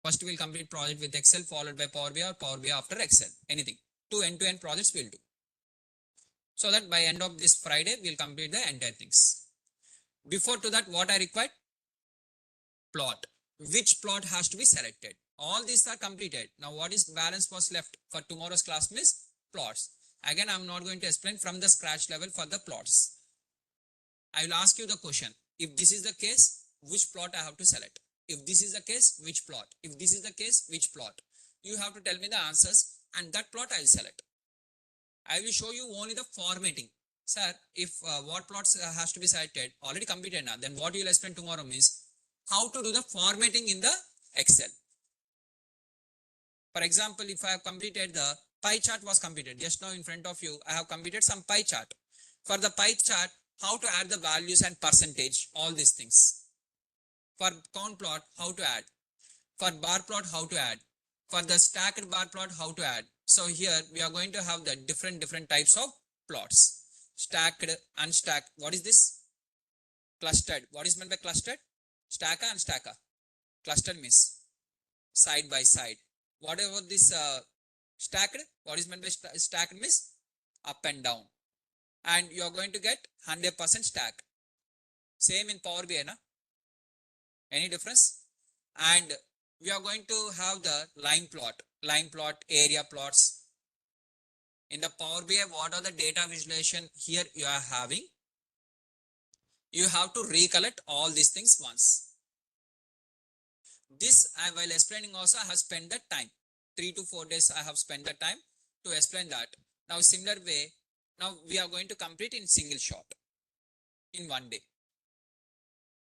First we'll complete project with Excel, followed by Power BI, or Power BI after Excel. Anything. 2 end-to-end projects we'll do. So that by end of this Friday, we'll complete the entire things. Before to that, what I required? Plot. Which plot has to be selected? All these are completed. Now what is balance was left for tomorrow's class means plots. Again, I'm not going to explain from the scratch level for the plots. I will ask you the question. If this is the case, which plot I have to select? If this is the case, which plot? If this is the case, which plot? You have to tell me the answers and that plot I will select. I will show you only the formatting. Sir, if what plots has to be selected, already completed now, then what you will explain tomorrow means how to do the formatting in the Excel. For example, if I have completed the pie chart was completed, just now in front of you, I have completed some pie chart. For the pie chart, how to add the values and percentage, all these things. For count plot, how to add. For bar plot, how to add. For the stacked bar plot, how to add. So here we are going to have the different types of plots. Stacked, unstacked. What is this? Clustered. What is meant by clustered? Stacker and stacker. Clustered means side by side. Whatever this stacked, what is meant by stacked means up and down. And you are going to get 100% stack. Same in Power BI, na? Any difference? And we are going to have the line plot, area plots. In the Power BI, what are the data visualization here you are having? You have to recollect all these things once. This, while explaining also, I have spent the time. 3 to 4 days I have spent the time to explain that. Now, similar way, now we are going to complete in single shot in 1 day.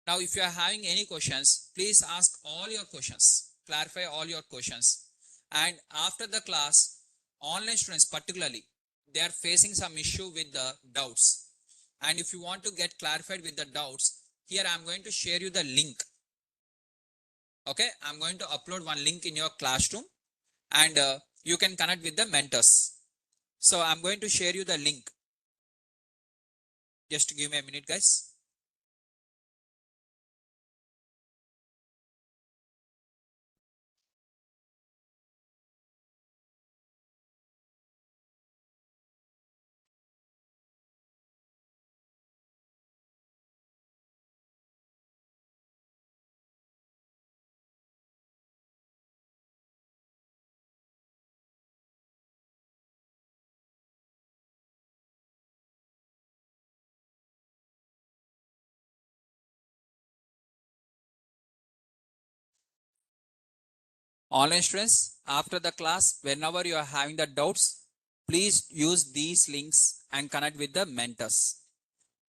Now, if you are having any questions, please ask all your questions, clarify all your questions. And after the class, online students particularly, they are facing some issue with the doubts. And if you want to get clarified with the doubts, here I am going to share you the link. Okay, I am going to upload one link in your classroom and you can connect with the mentors. So I am going to share you the link. Just give me a minute, guys. Online students, after the class, whenever you are having the doubts, please use these links and connect with the mentors.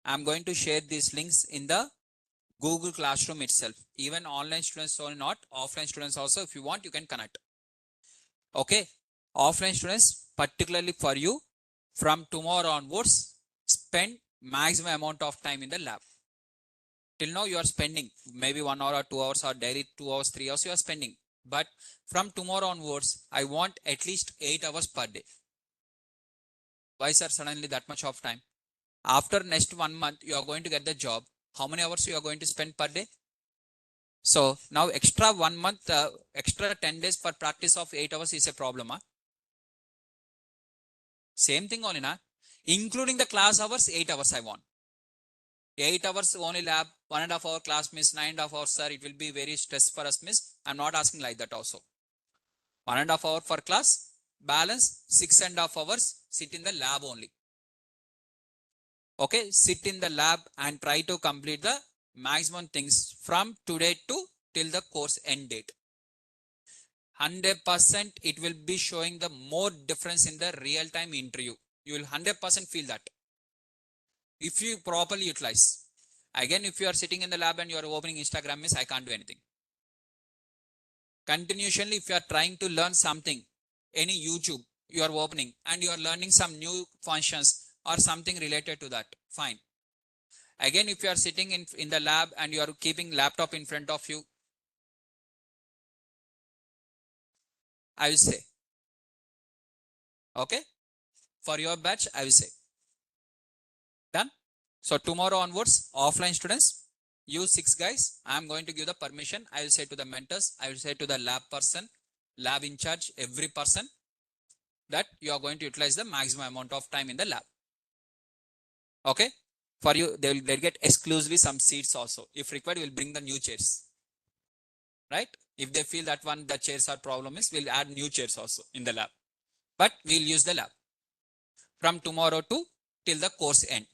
I'm going to share these links in the Google Classroom itself. Even online students or not, offline students also, if you want, you can connect. Okay. Offline students, particularly for you, from tomorrow onwards, spend maximum amount of time in the lab. Till now, you are spending maybe 1 hour or 2 hours or daily 2 hours, 3 hours you are spending. But from tomorrow onwards, I want at least 8 hours per day. Why, sir, suddenly that much of time? After next 1 month, you are going to get the job. How many hours you are going to spend per day? So now extra 1 month, extra 10 days for practice of 8 hours is a problem. Huh? Same thing only, na? Including the class hours, 8 hours I want. 8 hours only lab, 1.5 hour class means 9.5 hours, sir. It will be very stress for us, miss. I'm not asking like that also. 1.5 hour for class, balance 6.5 hours, sit in the lab only. Okay, sit in the lab and try to complete the maximum things from today to till the course end date. 100% it will be showing the more difference in the real time interview. You will 100% feel that. If you properly utilize. Again, if you are sitting in the lab and you are opening Instagram, means I can't do anything. Continuously, if you are trying to learn something, any YouTube you are opening and you are learning some new functions or something related to that, fine. Again, if you are sitting in the lab and you are keeping laptop in front of you, I will say, okay, for your batch, I will say, done. So tomorrow onwards, offline students, you 6 guys, I am going to give the permission. I will say to the mentors, I will say to the lab person, lab in charge, every person, that you are going to utilize the maximum amount of time in the lab. Okay. For you, they'll get exclusively some seats also. If required, we'll bring the new chairs. Right? If they feel that one, the chairs are problem is, we'll add new chairs also in the lab. But we'll use the lab from tomorrow to till the course end.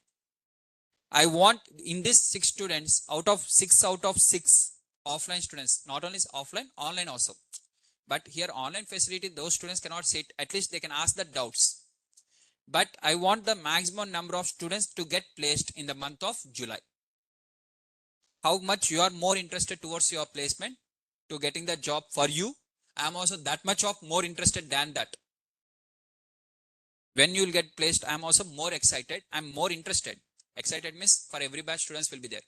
I want in this 6 students, out of 6 offline students, not only offline, online also. But here online facility, those students cannot sit. At least they can ask the doubts. But I want the maximum number of students to get placed in the month of July. How much you are more interested towards your placement to getting the job for you. I am also that much of more interested than that. When you will get placed, I am also more excited. I am more interested. Excited means for every batch students will be there.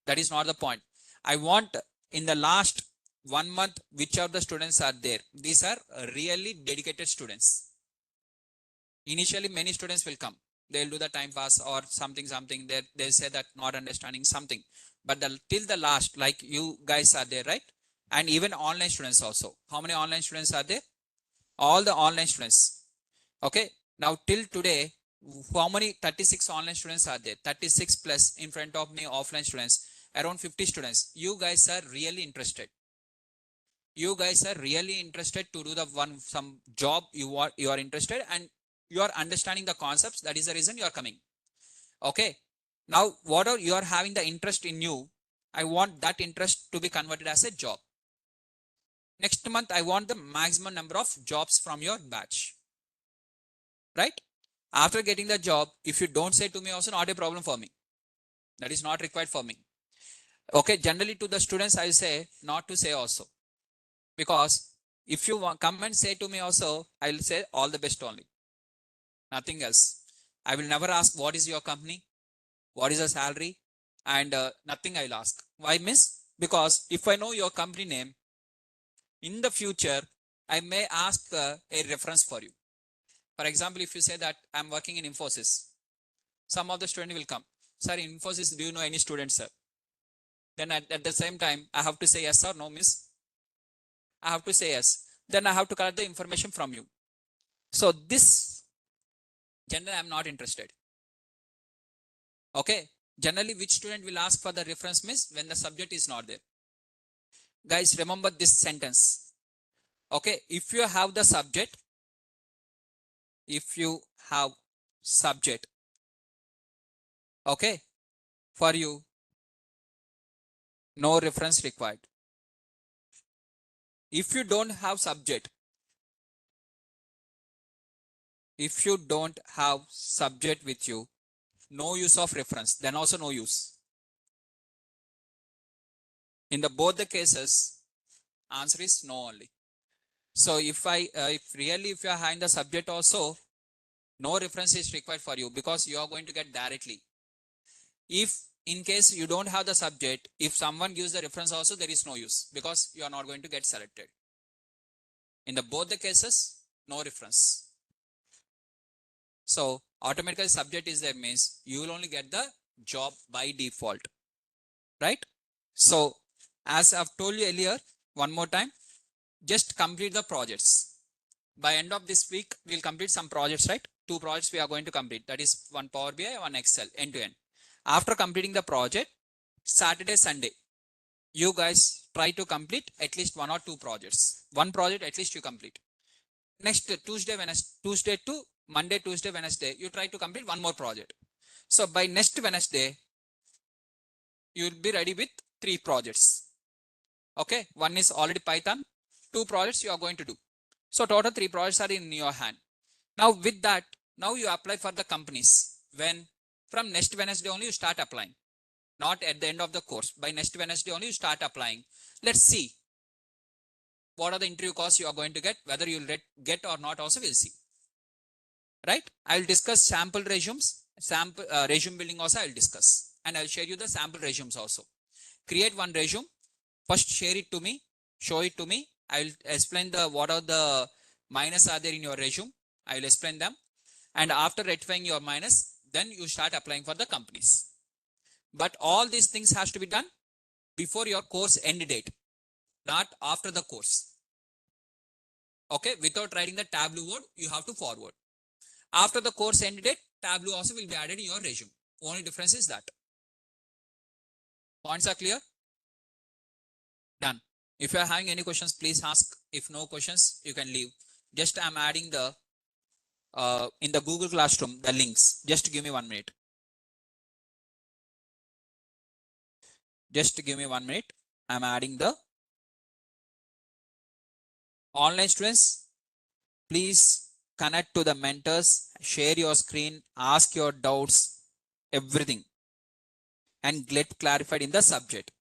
That is not the point. I want in the last 1 month, which of the students are there. These are really dedicated students. Initially, many students will come. They'll do the time pass or something. They'll say that not understanding something. But till the last, like you guys are there, right? And even online students also. How many online students are there? All the online students. Okay. Now till today, how many 36 online students are there? 36 plus in front of me offline students. Around 50 students. You guys are really interested. You guys are really interested to do the some job you are interested, and you are understanding the concepts. That is the reason you are coming. Okay. Now, whatever you are having the interest in you, I want that interest to be converted as a job. Next month, I want the maximum number of jobs from your batch. Right? After getting the job, if you don't say to me also, not a problem for me. That is not required for me. Okay. Generally to the students, I will say not to say also. Because if you come and say to me also, I will say all the best only. Nothing else. I will never ask what is your company, what is the salary, and nothing I'll ask. Why, miss? Because if I know your company name, in the future, I may ask a reference for you. For example, if you say that I'm working in Infosys, some of the student will come. Sir, in Infosys, do you know any students, sir? Then at the same time, I have to say yes or no, miss. I have to say yes. Then I have to collect the information from you. So this, generally, I'm not interested. Okay. Generally, which student will ask for the reference, miss, when the subject is not there? Guys, remember this sentence. Okay. If you have the subject, okay, for you, no reference required. If you don't have subject, with you, no use of reference, then also no use. In both the cases, answer is no only. So if you are having the subject also, no reference is required for you, because you are going to get directly. If in case you don't have the subject, if someone gives the reference also, there is no use, because you are not going to get selected. In both the cases, no reference. So automatically subject is there, means you will only get the job by default. Right? So as I've told you earlier, one more time, just complete the projects. By end of this week, we'll complete some projects, right? 2 projects we are going to complete. That is one Power BI, one Excel, end to end. After completing the project, Saturday, Sunday, you guys try to complete at least 1 or 2 projects. One project at least you complete. Next Tuesday to Monday, Tuesday, Wednesday, you try to complete 1 more project. So by next Wednesday, you will be ready with 3 projects. Okay. One is already Python. 2 projects you are going to do. So total 3 projects are in your hand. Now with that, now you apply for the companies. When? From next Wednesday only you start applying. Not at the end of the course. By next Wednesday only you start applying. Let's see what are the interview costs you are going to get. Whether you'll get or not also we'll see. Right? I will discuss sample resumes. Sample resume building also I will discuss. And I will share you the sample resumes also. Create one resume. First share it to me. Show it to me. I will explain what are the minus are there in your resume. I will explain them. And after rectifying your minus, then you start applying for the companies. But all these things has to be done before your course end date, not after the course. Okay, without writing the Tableau word, you have to forward. After the course end date, Tableau also will be added in your resume. Only difference is that. Points are clear? Done. If you are having any questions, please ask. If no questions, you can leave. Just I'm adding the in the Google Classroom the links. Just give me 1 minute. Just give me 1 minute. I'm adding the online students. Please connect to the mentors, share your screen, ask your doubts, everything, and get clarified in the subject.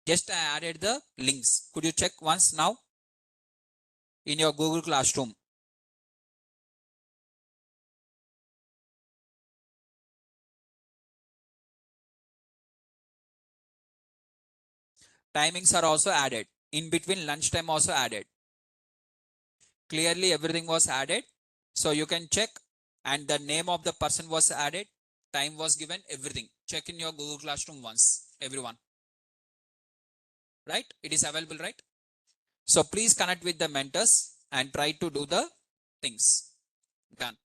Just I added the links. Could you check once now in your Google Classroom? Timings are also added. In between lunchtime also added. Clearly everything was added. So you can check, and the name of the person was added. Time was given, everything. Check in your Google Classroom once, everyone. Right? It is available, right? So please connect with the mentors and try to do the things. Done.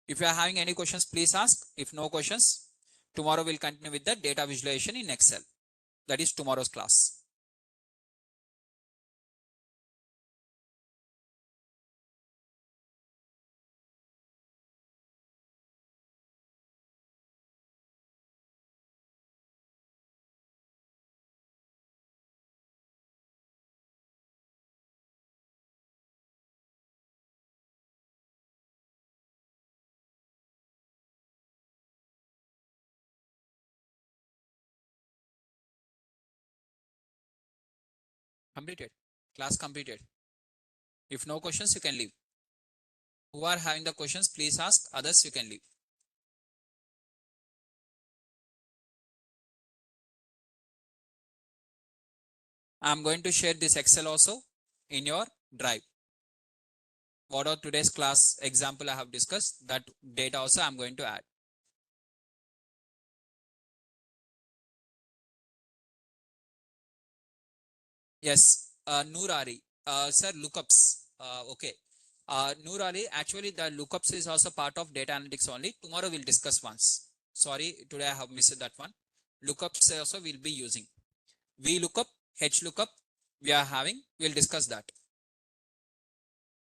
If you are having any questions, please ask. If no questions, tomorrow we'll continue with the data visualization in Excel. That is tomorrow's class. Completed. Class completed. If no questions, you can leave. Who are having the questions, please ask. Others, you can leave. I'm going to share this Excel also in your drive. What are today's class example I have discussed, that data also I'm going to add. Yes, Noorari. Sir, lookups. Okay. Noorari, actually the lookups is also part of data analytics only. Tomorrow we'll discuss once. Sorry, today I have missed that one. Lookups also we'll be using. VLOOKUP, HLOOKUP we are having. We'll discuss that.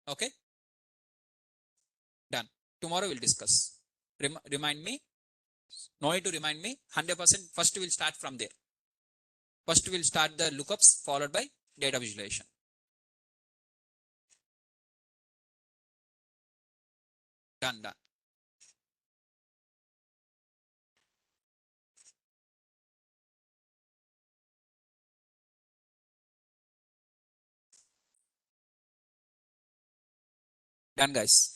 Okay. Done. Tomorrow we'll discuss. Remind me. No need to remind me. 100%. First we'll start from there. First we'll start the lookups followed by data visualization. Done. Done, guys.